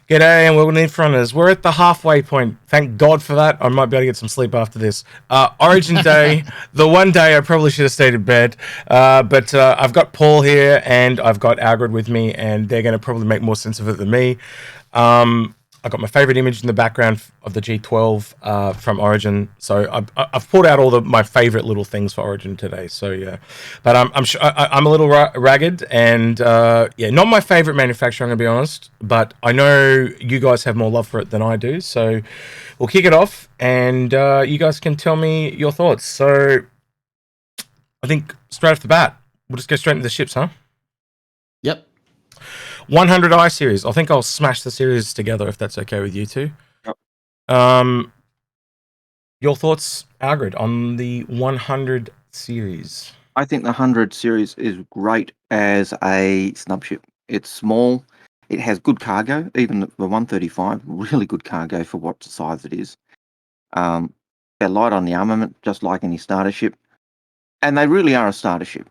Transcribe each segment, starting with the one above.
G'day and welcome to Inforunners. We're at the halfway point. Thank God for that. I might be able to get some sleep after this. Origin Day, the one day I probably should have stayed in bed. But I've got Paul here and I've got Algared with me, and they're going to probably make more sense of it than me. I got my favorite image in the background of the G12 from Origin, so I've pulled out all my favorite little things for Origin today. So yeah, but I'm a little ragged, and yeah, not my favorite manufacturer, I'm gonna be honest. But I know you guys have more love for it than I do, so we'll kick it off, and you guys can tell me your thoughts. So I think straight off the bat, we'll just go straight into the ships, huh? Yep. 100i series. I think I'll smash the series together if that's okay with you two. Yep. Your thoughts, Algared, on the 100 series? I think the 100 series is great as a snub ship. It's small. It has good cargo. Even the 135, really good cargo for what size it is. They're light on the armament, just like any starter ship. And they really are a starter ship.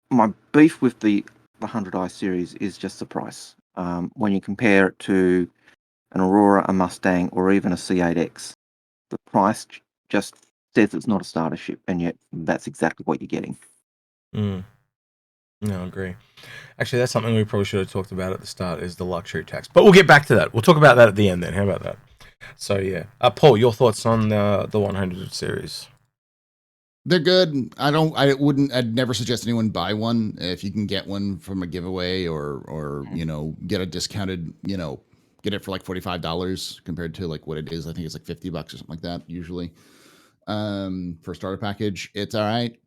My beef with the 100i series is just the price. When you compare it to an Aurora, a Mustang, or even a C8X, the price just says it's not a starter ship, and yet that's exactly what you're getting. No, I agree. Actually, that's something we probably should have talked about at the start, is the luxury tax. But we'll get back to that. We'll talk about that at the end then. How about that? So yeah, Paul, your thoughts on the 100 series? They're good. I'd never suggest anyone buy one. If you can get one from a giveaway or get a discounted, get it for like $45 compared to like what it is. I think it's like $50 or something like that usually. For a starter package, it's all right.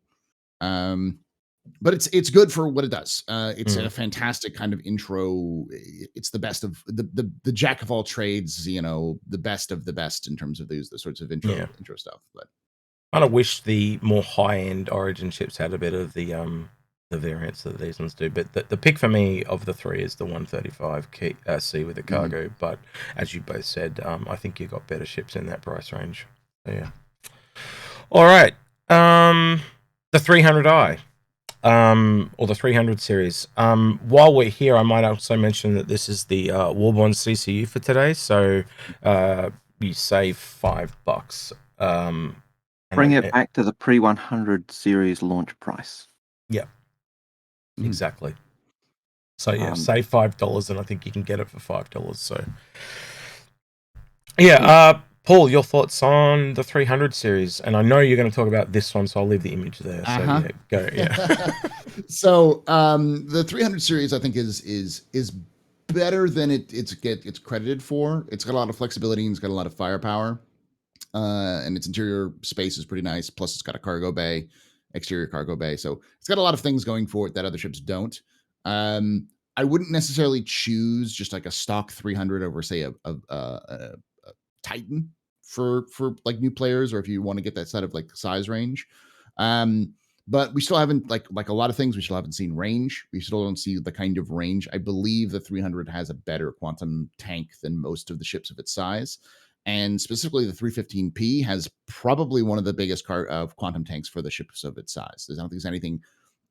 But it's good for what it does. It's a fantastic kind of intro. It's the best of the jack of all trades, the best of the best in terms of the sorts of intro stuff. But I kind of wish the more high-end Origin ships had a bit of the variants that these ones do. But the pick for me of the three is the 135 C with the cargo. But as you both said, I think you got better ships in that price range. So yeah. All right. The 300i. Or the 300 series. While we're here, I might also mention that this is the Warborn CCU for today. So you save $5. Bring it back to the pre-100 series launch price. Yeah, exactly. So yeah, save $5, and I think you can get it for $5. So yeah, Paul, your thoughts on the 300 series? And I know you're going to talk about this one, so I'll leave the image there. So yeah, go. Yeah. So the 300 series, I think, is better than it's credited for. It's got a lot of flexibility and it's got a lot of firepower. And its interior space is pretty nice. Plus, it's got a cargo bay, exterior cargo bay. So it's got a lot of things going for it that other ships don't. I wouldn't necessarily choose just like a stock 300 over, say, a Titan for like new players, or if you want to get that sort of like size range. But we still haven't like a lot of things. We still haven't seen range. We still don't see the kind of range. I believe the 300 has a better quantum tank than most of the ships of its size. And specifically, the 315P has probably one of the biggest quantum tanks for the ships of its size. I don't think there's anything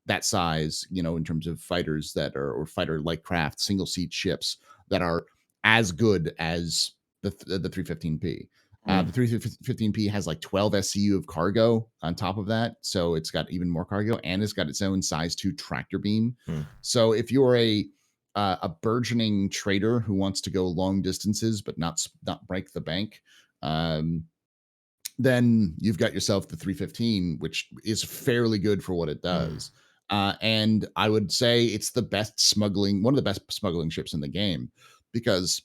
that size, in terms of fighters that are, or fighter-like craft, single-seat ships that are as good as the 315P. The 315P has like 12 SCU of cargo on top of that. So it's got even more cargo, and it's got its own size 2 tractor beam. So if you're a burgeoning trader who wants to go long distances but not break the bank, then you've got yourself the 315, which is fairly good for what it does. And I would say it's one of the best smuggling ships in the game, because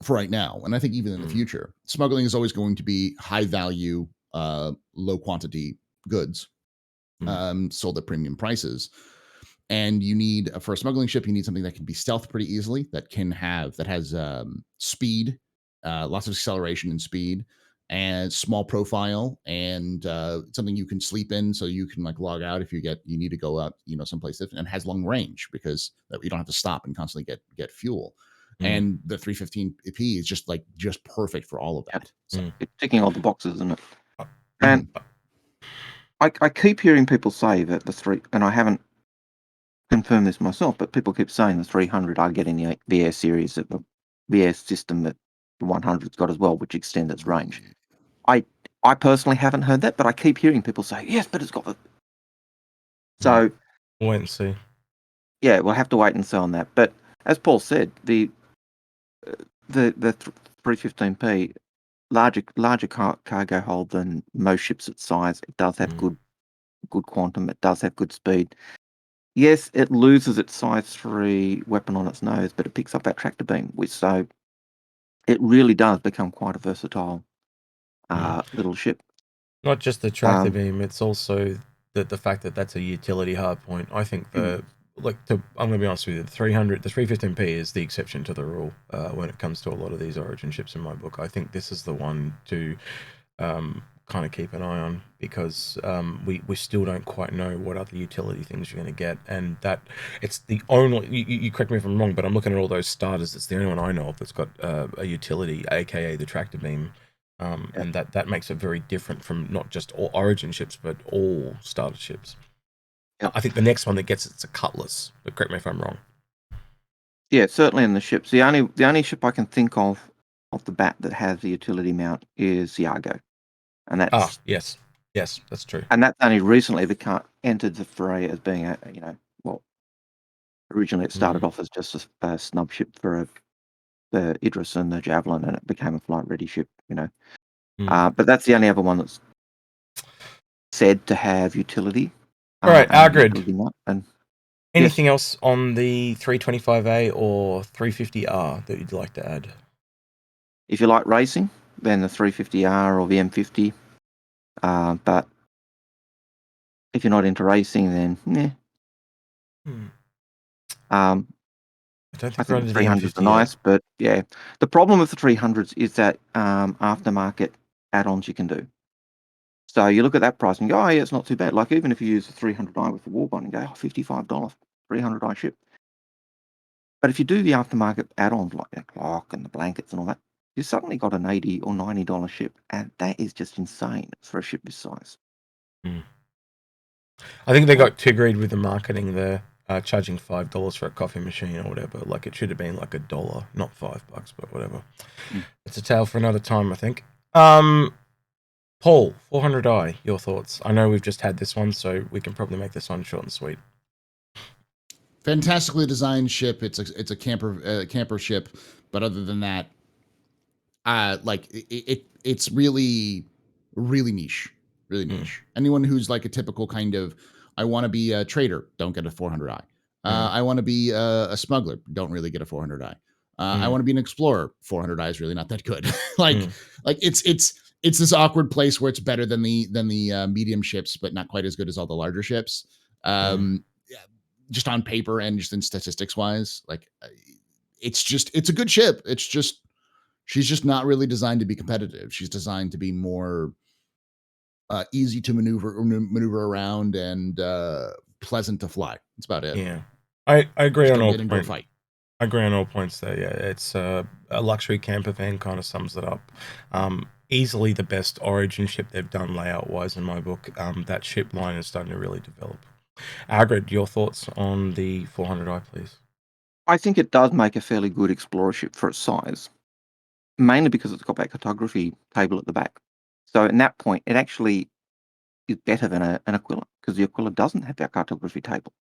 for right now, and I think even in the future, smuggling is always going to be high value, low quantity goods sold at premium prices. And you need, for a smuggling ship, you need something that can be stealth pretty easily, that has speed, lots of acceleration and speed, and small profile, and something you can sleep in, so you can like log out if you need to go out, someplace different, and has long range because you don't have to stop and constantly get fuel. And the 315P is just perfect for all of that. So it's ticking all the boxes, isn't it? And I keep hearing people say that and I haven't confirmed this myself, but people keep saying the 300 are getting the air series at the the system that the 100's got as well, which extends its range. I personally haven't heard that, but I keep hearing people say, yes, but it's got the... So... We'll wait and see. Yeah, we'll have to wait and see on that. But as Paul said, the 315p, larger cargo hold than most ships its size. It does have good quantum. It does have good speed. Yes, it loses its size 3 weapon on its nose, but it picks up that tractor beam, so it really does become quite a versatile little ship. Not just the tractor beam, it's also the fact that that's a utility hardpoint. I think I'm going to be honest with you, the 315p is the exception to the rule when it comes to a lot of these Origin ships in my book. I think this is the one to kind of keep an eye on, because we still don't quite know what other utility things you're going to get, and that it's the only, you correct me if I'm wrong, but I'm looking at all those starters, it's the only one I know of that's got a utility, aka the tractor beam. And that makes it very different from not just all Origin ships, but all starter ships. Yep. I think the next one that gets it's a Cutlass, but correct me if I'm wrong. Yeah, certainly in the ships. The only ship I can think of off the bat that has the utility mount is the Argo. And that's... yes, that's true. And that's only recently entered the fray as being originally it started off as just a snub ship for the Idris and the Javelin, and it became a flight-ready ship, But that's the only other one that's said to have utility. All right, Algared. And anything else on the 325A or 350R that you'd like to add? If you like racing, then the 350R or the M50. But if you're not into racing, then I don't think the 300s are nice, but yeah. The problem with the 300s is that aftermarket add-ons you can do. So you look at that price and go, oh yeah, it's not too bad. Like even if you use the 300i with the Warbond and go, oh, $55, 300i ship. But if you do the aftermarket add-ons like the clock and the blankets and all that, you suddenly got an $80 or $90 ship, and that is just insane for a ship this size. I think they got too greedy with the marketing there. Charging $5 for a coffee machine or whatever. Like it should have been like $1, not $5, but whatever. It's a tale for another time, I think. Paul, 400i, your thoughts? I know we've just had this one, so we can probably make this one short and sweet. Fantastically designed ship. It's a camper ship, but other than that, it's really niche, really niche. Anyone who's like a typical kind of, I want to be a trader, don't get a 400i. I want to be a smuggler, don't really get a 400i. I want to be an explorer, 400i is really not that good. It's this awkward place where it's better than the medium ships, but not quite as good as all the larger ships. Just on paper and just in statistics wise, it's a good ship. It's just, she's just not really designed to be competitive. She's designed to be more easy to maneuver around and pleasant to fly. That's about it. Yeah, I agree on all points. I agree on all points there. Yeah, it's a luxury camper van, kind of sums it up. Easily the best Origin ship they've done layout wise in my book. That ship line is starting to really develop. Algared, your thoughts on the 400i, please? I think it does make a fairly good explorer ship for its size, mainly because it's got that cartography table at the back. So in that point, it actually is better than an Aquila, because the Aquila doesn't have that cartography table.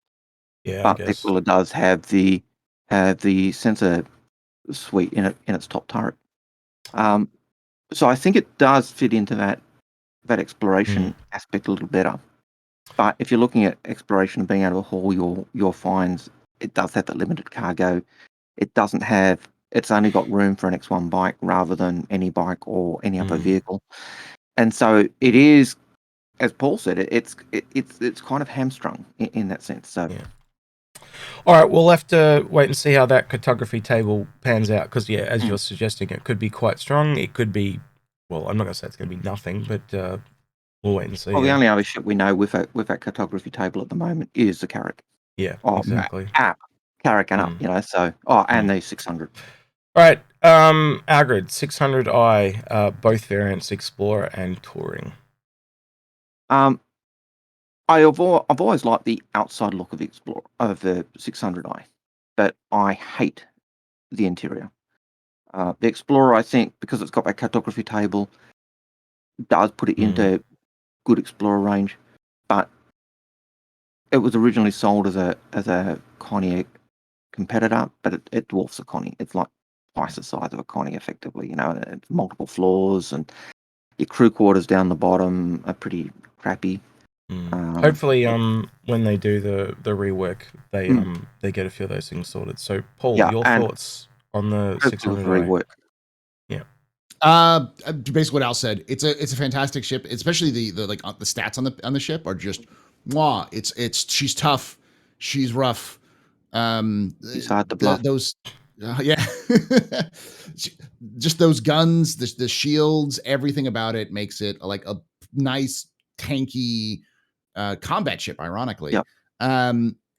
Yeah, but the Aquila does have the sensor suite in its top turret. So I think it does fit into that exploration aspect a little better. But if you're looking at exploration and being able to haul your finds, it does have that limited cargo. It doesn't have. It's only got room for an X1 bike rather than any bike or any other vehicle, and so it is, as Paul said, it's kind of hamstrung in that sense. So. Yeah. All right, we'll have to wait and see how that cartography table pans out, because yeah, as you're suggesting, it could be quite strong. It could be, well, I'm not going to say it's going to be nothing, but we'll wait and see. Well, the only other ship we know with that cartography table at the moment is the Carrack. Yeah, exactly. Carrack and up, so and the 600. All right, Algared, 600i, both variants, Explorer and Touring. I've always liked the outside look of the 600i, but I hate the interior. The Explorer, I think, because it's got that cartography table, does put it into good Explorer range, but it was originally sold as a Connie competitor, but it dwarfs a Connie. It's like twice the size of a Connie, effectively. It's multiple floors, and your crew quarters down the bottom are pretty crappy. Hopefully, when they do the rework, they get a few of those things sorted. So, Paul, your thoughts on the 600 rework? Yeah. Basically what Al said. It's a fantastic ship, especially the stats on the ship are just she's tough, she's rough. She's hard to bluff. Yeah. Just those guns, the shields, everything about it makes it like a nice tanky combat ship, ironically. Yep.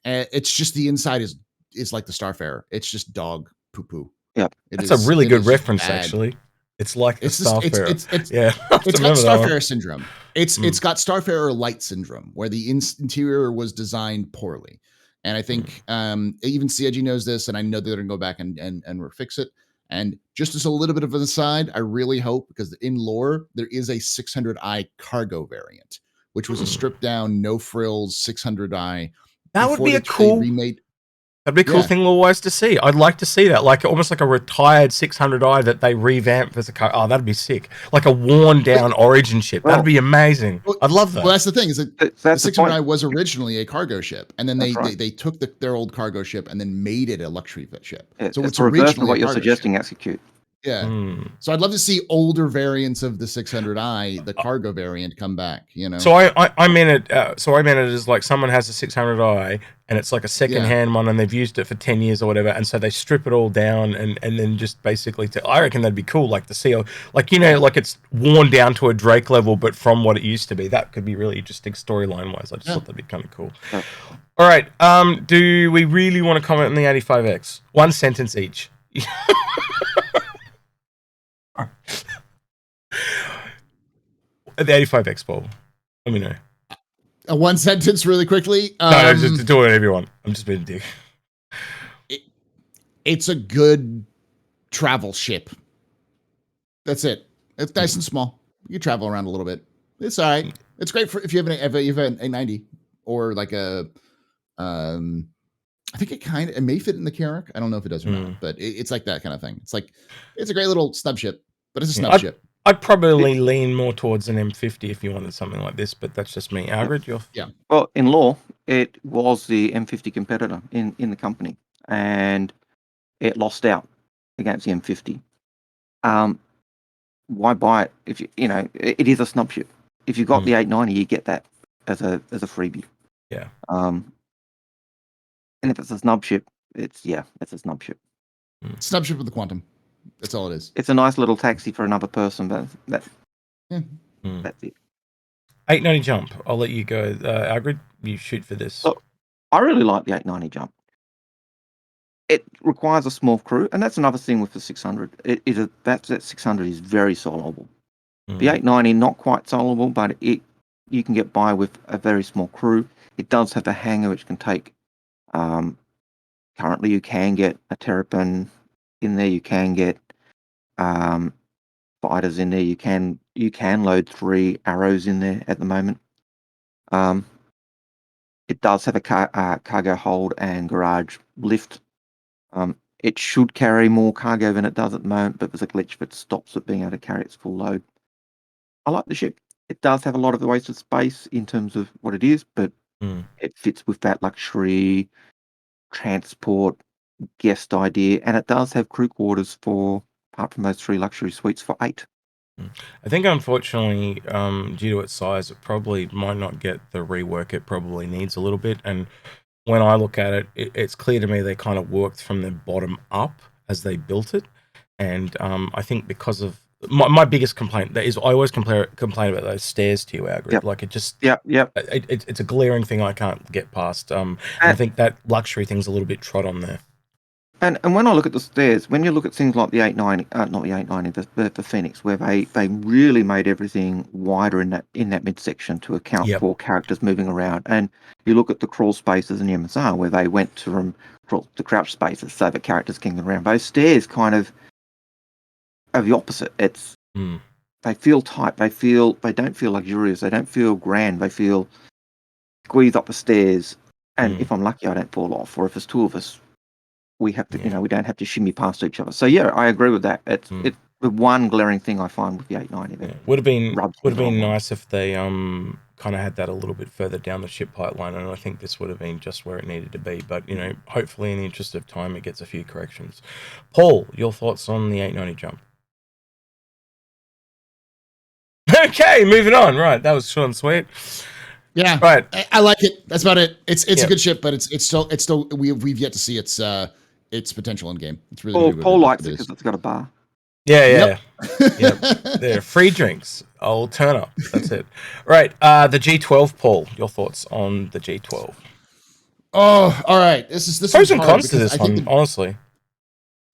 It's just the inside is like the Starfarer. It's just dog poo poo. Yep. That's a really good reference, actually. It's like the Starfarer. It's got Starfarer syndrome. It's got Starfarer light syndrome, where the interior was designed poorly. And I think even CIG knows this, and I know they're going to go back and fix it. And just as a little bit of an aside, I really hope, because in lore, there is a 600i cargo variant, which was a stripped down, no frills 600i. That would be a cool remade. That'd be a cool thing always to see. I'd like to see that, like almost like a retired 600i that they revamp as a car. Oh, that'd be sick. Like a worn down Origin ship. That'd be amazing. I'd love that. Well, that's the thing, is that the 600i was originally a cargo ship, and then they took their old cargo ship and then made it a luxury ship. So it's originally what you're suggesting, Execute. Yeah. So I'd love to see older variants of the 600i, the cargo variant, come back. So I meant it. So I meant it as like someone has a 600i and it's like a second-hand one, and they've used it for 10 years or whatever, and so they strip it all down and then just basically. I reckon that'd be cool, like to see, like like it's worn down to a Drake level, but from what it used to be. That could be really interesting storyline-wise. I just thought that'd be kind of cool. Yeah. All right. Do we really want to comment on the 85X? One sentence each. The 85X, Paul. Let me know. One sentence really quickly. No, just do whatever you want. I'm just being a dick. It's a good travel ship. That's it. It's nice and small. You can travel around a little bit. It's all right. It's great for if you have an A90 or like a. I think it may fit in the Carrack. I don't know if it does or not, but it's like that kind of thing. It's a great little snub ship, but it's a snub ship. I'd probably lean more towards an M50 if you wanted something like this, but that's just me. Algared, Well, in law, it was the M50 competitor in the company, and it lost out against the M50. Why buy it if it is a snub ship? If you got the 890, you get that as a freebie. Yeah. And if it's a snub ship, it's a snub ship. Snub ship with the Quantum. That's all it is. It's a nice little taxi for another person, but that's it. 890 jump. I'll let you go. Algared, you shoot for this. So, I really like the 890 jump. It requires a small crew, and that's another thing with the 600. That 600 is very soloable. The 890 not quite soloable, but you can get by with a very small crew. It does have a hangar which can take. Currently, you can get a Terrapin in there. You can get fighters in there. You can load 3 arrows in there at the moment. It does have a cargo hold and garage lift. It should carry more cargo than it does at the moment, but there's a glitch that stops it being able to carry its full load. I like the ship. It does have a lot of wasted space in terms of what it is, but it fits with that luxury transport guest idea, and it does have crew quarters for, apart from those 3 luxury suites, for 8. I think unfortunately, due to its size, it probably might not get the rework it probably needs a little bit. And when I look at it, it's clear to me they kind of worked from the bottom up as they built it. And I think because of my biggest complaint that is, I always complain about those stairs to you, Algared. Yep. Like it just, It's a glaring thing I can't get past. And I think that luxury thing's a little bit trod on there. And when I look at the stairs, when you look at things like the 890, not the 890, the Phoenix, where they really made everything wider in that midsection to account for characters moving around, and you look at the crawl spaces in the MSR where they went to crouch spaces so that characters can get around. Those stairs kind of are the opposite. It's they feel tight. They don't feel luxurious. They don't feel grand. They feel squeeze up the stairs. And if I'm lucky, I don't fall off. Or if there's two of us, we have to, we don't have to shimmy past each other. So yeah, I agree with that. It's the one glaring thing I find with the 890. Yeah. Would have been nice if they kind of had that a little bit further down the ship pipeline, and I think this would have been just where it needed to be. But hopefully, in the interest of time, it gets a few corrections. Paul, your thoughts on the 890 jump? Okay, moving on. Right, that was short and sweet. Yeah, right. I like it. That's about it. It's a good ship, but it's still we've yet to see its potential in game. It's really Paul likes it because it's got a bar. Yeah. There, free drinks. I'll turn up. That's it. Right. The G12, Paul. Your thoughts on the G12? Oh, all right. This pros and cons to this one, honestly.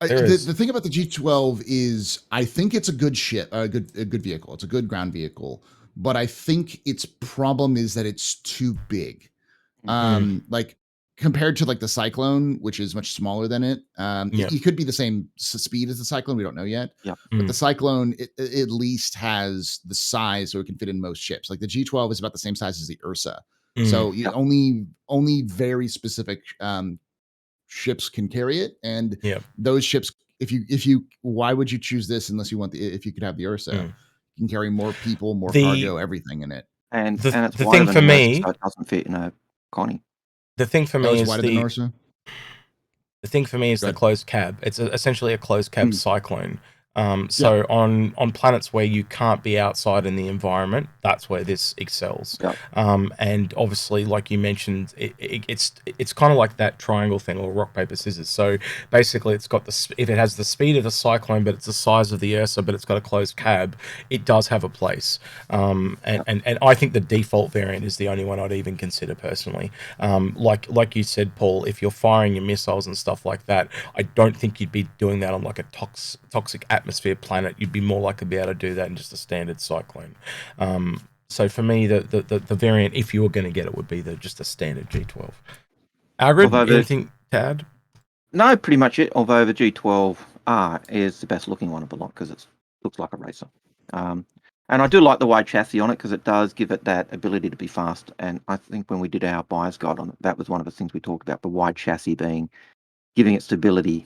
The thing about the G12 is I think it's a good ship, a good vehicle. It's a good ground vehicle, but I think its problem is that it's too big. Like compared to like the Cyclone, which is much smaller than it. It could be the same speed as the Cyclone. We don't know yet. Yeah. But the Cyclone it at least has the size so it can fit in most ships. Like the G12 is about the same size as the Ursa. So only very specific ships can carry it, and those ships. If you, why would you choose this unless you want if you could have the Ursa? You can carry more people, more cargo, everything in it. And it's the thing for me, so it doesn't fit in a Connie. The thing for me is the thing for me is the closed cab. It's essentially a closed cab Cyclone. So on planets where you can't be outside in the environment, that's where this excels. And obviously, like you mentioned, it's kind of like that triangle thing or rock paper scissors. So basically, it's got if it has the speed of the Cyclone, but it's the size of the Ursa, but it's got a closed cab, it does have a place. And I think the default variant is the only one I'd even consider personally. Like you said, Paul, if you're firing your missiles and stuff like that, I don't think you'd be doing that on like a toxic atmosphere planet. You'd be more likely to be able to do that in just a standard Cyclone. So for me, the variant, if you were going to get it, would be just a standard G12. Algared, anything to add? No, pretty much it. Although the G12R is the best looking one of the lot because it looks like a racer. And I do like the wide chassis on it because it does give it that ability to be fast. And I think when we did our buyer's guide on it, that was one of the things we talked about, the wide chassis giving it stability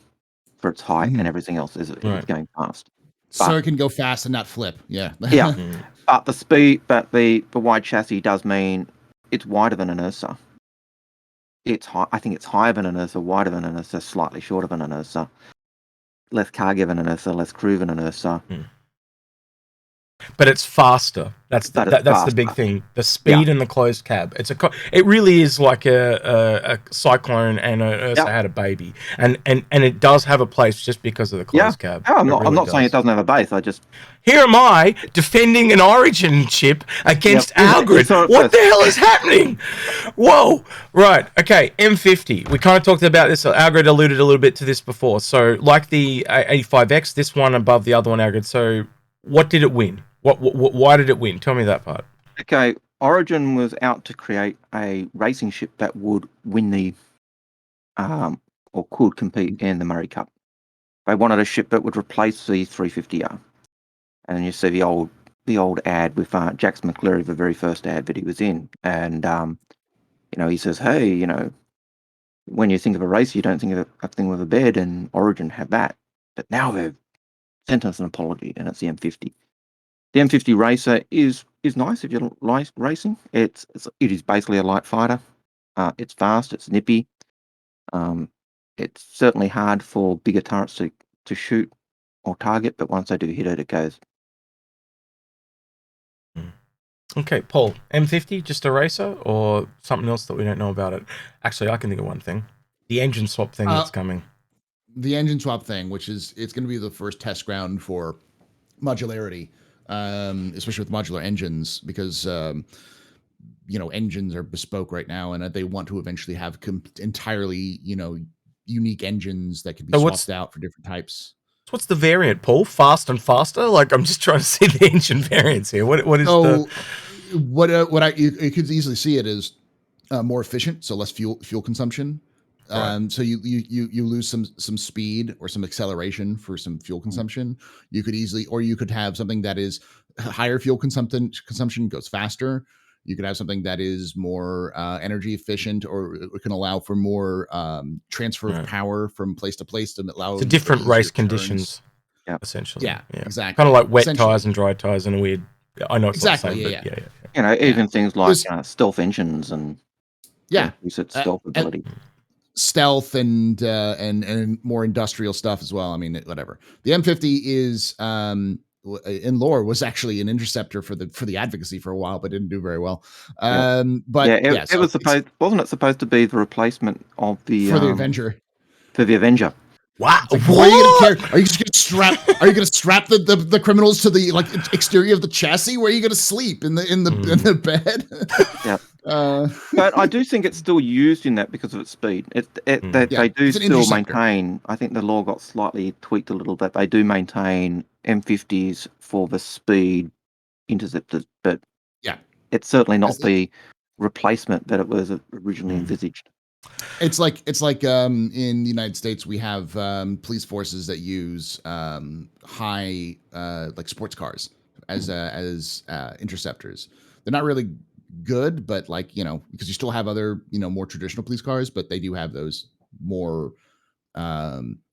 for its height and everything else is going fast. So it can go fast and not flip. Yeah. But the speed, the wide chassis does mean it's wider than an Ursa. I think it's higher than an Ursa, wider than an Ursa, slightly shorter than an Ursa. Less cargo than an Ursa, less crew than an Ursa. But it's faster. That's the big thing. The speed and the closed cab. It really is like a Cyclone and a Ursa had a baby, and it does have a place just because of the closed cab. I'm not saying it doesn't have a base. Here am I defending an Origin ship against Algared. What the hell is happening? Whoa! Right. Okay. M50. We kind of talked about this. Algared alluded a little bit to this before. So like the 85X, this one above the other one, Algared. So what did it win? Why did it win? Tell me that part. Okay, Origin was out to create a racing ship that would win the, or could compete in the Murray Cup. They wanted a ship that would replace the 350R. And you see the old ad with Jax McCleary, the very first ad that he was in, and he says, "Hey, when you think of a racer, you don't think of a thing with a bed, and Origin have that, but now they've sent us an apology, and it's the M50." The M50 Racer is nice if you like racing. It is basically a light fighter. It's fast. It's nippy. It's certainly hard for bigger turrets to shoot or target, but once they do hit it, it goes. Okay, Paul, M50, just a racer or something else that we don't know about it? Actually, I can think of one thing. The engine swap thing that's coming. The engine swap thing, it's going to be the first test ground for modularity. Especially with modular engines, because engines are bespoke right now, and they want to eventually have entirely unique engines that can be swapped out for different types. So what's the variant, Paul? Fast and faster? Like, I'm just trying to see the engine variants here. What is you could easily see it as more efficient, so less fuel consumption. Right. So you lose some speed or some acceleration for some fuel consumption. You could easily, or you could have something that is higher fuel consumption goes faster. You could have something that is more energy efficient, or it can allow for more transfer of Right. power from place to place to allow So for different easier race turns. conditions, Yeah. essentially. Yeah, exactly. Kind of like wet Essentially. tires and dry tires in a weird. I know it's Exactly, not the same, yeah, but yeah. You know, even things like There's- stealth engines and yeah, increase its stealth and ability. stealth and more industrial stuff as well. I mean, whatever. The M50 is in lore was actually an interceptor for the advocacy for a while, but didn't do very well. But Yeah, so it was supposed, wasn't it supposed to be the replacement of the for the Avenger. For the Avenger. Wow. It's like, why are you gonna care? Are you just gonna strap? Are you gonna strap the criminals to the exterior of the chassis? Where are you gonna sleep in the bed? Yeah. But I do think it's still used in that because of its speed. They do still maintain. I think the law got slightly tweaked a little bit. They do maintain M50s for the speed interceptors, but yeah, it's certainly not the replacement that it was originally envisaged. It's like in the United States we have police forces that use high like sports cars as interceptors. They're not really good, but because you still have other more traditional police cars, but they do have those more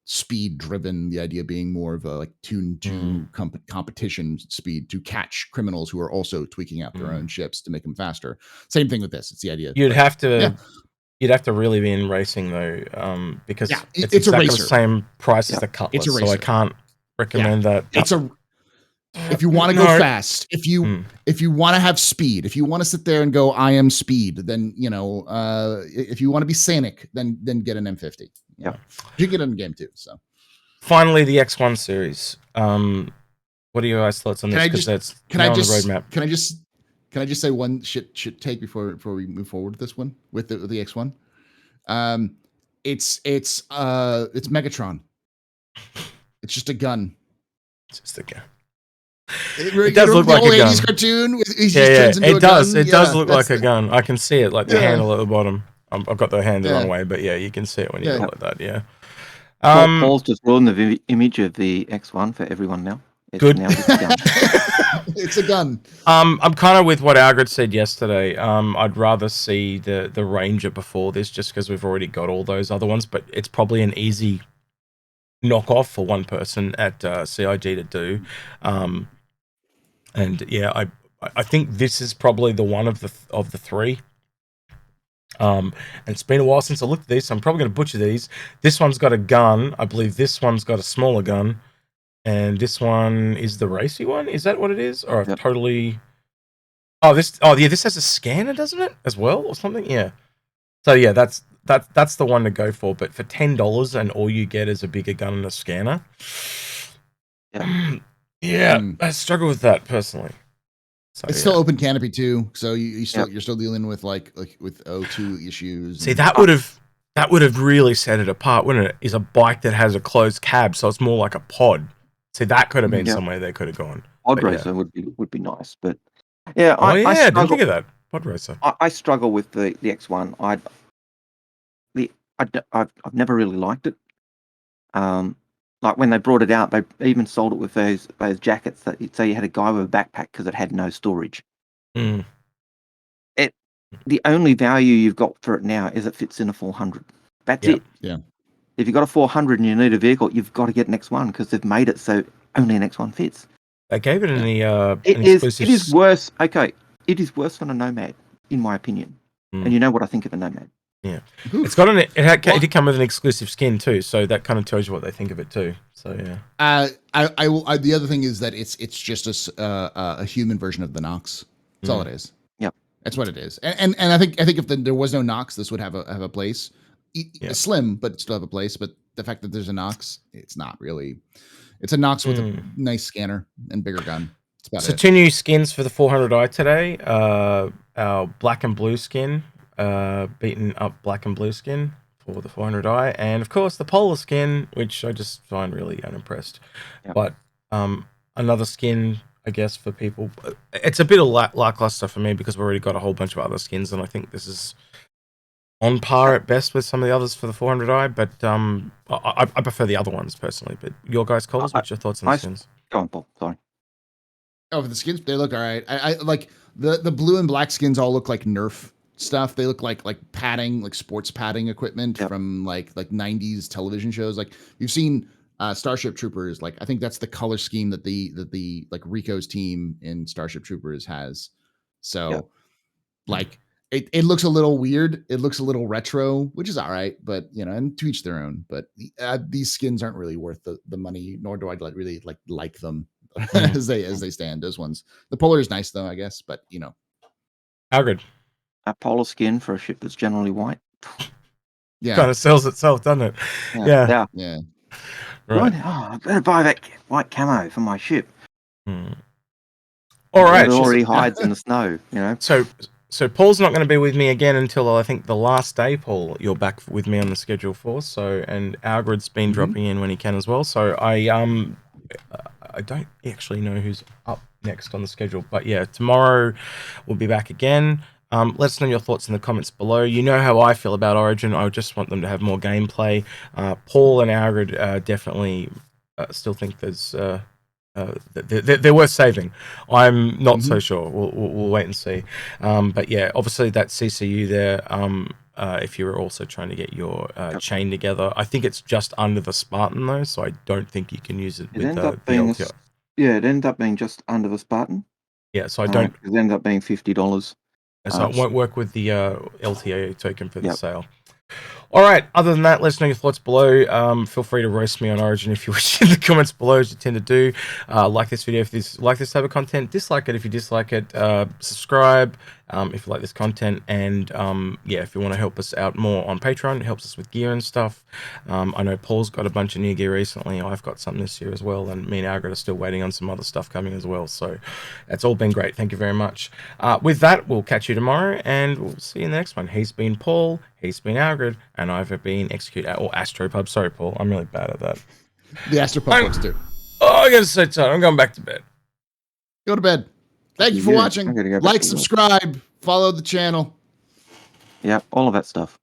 speed driven, the idea being more of a tuned to competition speed to catch criminals who are also tweaking out their own ships to make them faster. Same thing with this. It's the idea you'd have to really be in racing though, because it's exactly the same price as the Cutlass, so I can't recommend that. If you want to go fast, if you want to have speed, if you want to sit there and go, I am speed, then if you want to be scenic, then get an M50. Yeah, you get it in the game too. So finally, the X1 series. What are your guys' thoughts on this? Because can I just on the roadmap. Can I just say one shit take before we move forward with this one with the X1? It's Megatron. It's just a gun. It's just a gun. It does look like a gun. 80s cartoon. It does. It does look like a gun. I can see it, like the handle at the bottom. I've got the hand the wrong way, but you can see it when you go like that. Yeah. Paul's just ruined the image of the X1 for everyone now. Good. Now it's a gun. It's a gun. I'm kind of with what Algared said yesterday. I'd rather see the Ranger before this, just because we've already got all those other ones. But it's probably an easy knockoff for one person at CIG to do. And yeah, I think this is probably the one of the three. And it's been a while since I looked at these, so I'm probably going to butcher these. This one's got a gun. I believe this one's got a smaller gun. And this one is the racy one. Is that what it is? Or I've totally... this has a scanner, doesn't it? As well, or something? Yeah. So yeah, that's the one to go for. But for $10 and all you get is a bigger gun and a scanner. I struggle with that personally. So, it's still open canopy too, so you're still dealing with like with O2 issues. See, that would have really set it apart, wouldn't it? Is a bike that has a closed cab, so it's more like a pod. See, that could have been somewhere they could have gone. Pod racer would be nice, but I didn't think of that. Pod racer. I struggle with the X1. I've never really liked it. Like when they brought it out, they even sold it with those jackets that you'd say you had a guy with a backpack because it had no storage. The only value you've got for it now is it fits in a 400. That's it. Yeah. If you've got a 400 and you need a vehicle, you've got to get an X1 because they've made it so only an X1 fits. They gave it an exclusive... It is worse. Okay, it is worse than a Nomad, in my opinion. And you know what I think of a Nomad. Yeah, it's got it did come with an exclusive skin too, so that kind of tells you what they think of it too. So yeah. The other thing is that it's just a human version of the Nox. That's all it is. Yep, that's what it is. And I think if there was no Nox, this would have a place. Slim, but still have a place. But the fact that there's a Nox, it's not really. It's a Nox with a nice scanner and bigger gun. That's about it. 2 new skins for the 400i today. Our black and blue skin. Beaten up black and blue skin for the 400i, and of course the polar skin, which I just find really unimpressed. But another skin, I guess, for people. It's a bit of lackluster for me because we've already got a whole bunch of other skins, and I think this is on par at best with some of the others for the 400i, but I prefer the other ones personally. But your guys' calls, what's your thoughts on the skins? Go on, Paul. Sorry. Oh, for the skins, they look all right. I like the blue and black skins all look like Nerf stuff. They look like padding, like sports padding equipment from like 90s television shows. Like you've seen Starship Troopers. Like I think that's the color scheme that the like Rico's team in Starship Troopers has. So like it looks a little weird. It looks a little retro, which is all right, but you know, and to each their own. But these skins aren't really worth the money, nor do I really like them as they stand. Those ones. The polar is nice though, I guess, but you know. Algared. A polar skin for a ship that's generally white. Yeah. Kind of sells itself, doesn't it? Yeah. Right. Oh, I better buy that white camo for my ship. All right. It already hides in the snow, you know. So Paul's not going to be with me again until I think the last day, Paul, you're back with me on the schedule for. So, and Algared's been dropping in when he can as well. So I don't actually know who's up next on the schedule, but yeah, tomorrow we'll be back again. Let us know your thoughts in the comments below. You know how I feel about Origin. I just want them to have more gameplay. Paul and Algared definitely still think there's they're worth saving. I'm not so sure. We'll wait and see. But yeah, obviously that CCU there. If you're also trying to get your chain together, I think it's just under the Spartan though, so I don't think you can use it with the LTI. Yeah, it ended up being just under the Spartan. Yeah, so I don't. It ended up being $50. So it won't work with the LTA token for the sale. All right. Other than that, let us know your thoughts below. Feel free to roast me on Origin if you wish in the comments below, as you tend to do. Like this video if you like this type of content. Dislike it if you dislike it. Subscribe if you like this content. And yeah, if you want to help us out more on Patreon, it helps us with gear and stuff. I know Paul's got a bunch of new gear recently. I've got something this year as well. And me and Algared are still waiting on some other stuff coming as well. So that's all been great. Thank you very much. With that, we'll catch you tomorrow and we'll see you in the next one. He's been Paul. He's been Algared, and I've been Execute or Astropub. Sorry, Paul. I'm really bad at that. The Astropub works too. Oh, I gotta say, tired. I'm going back to bed. Go to bed. Thank you for watching. Like, subscribe, follow the channel. Yeah, all of that stuff.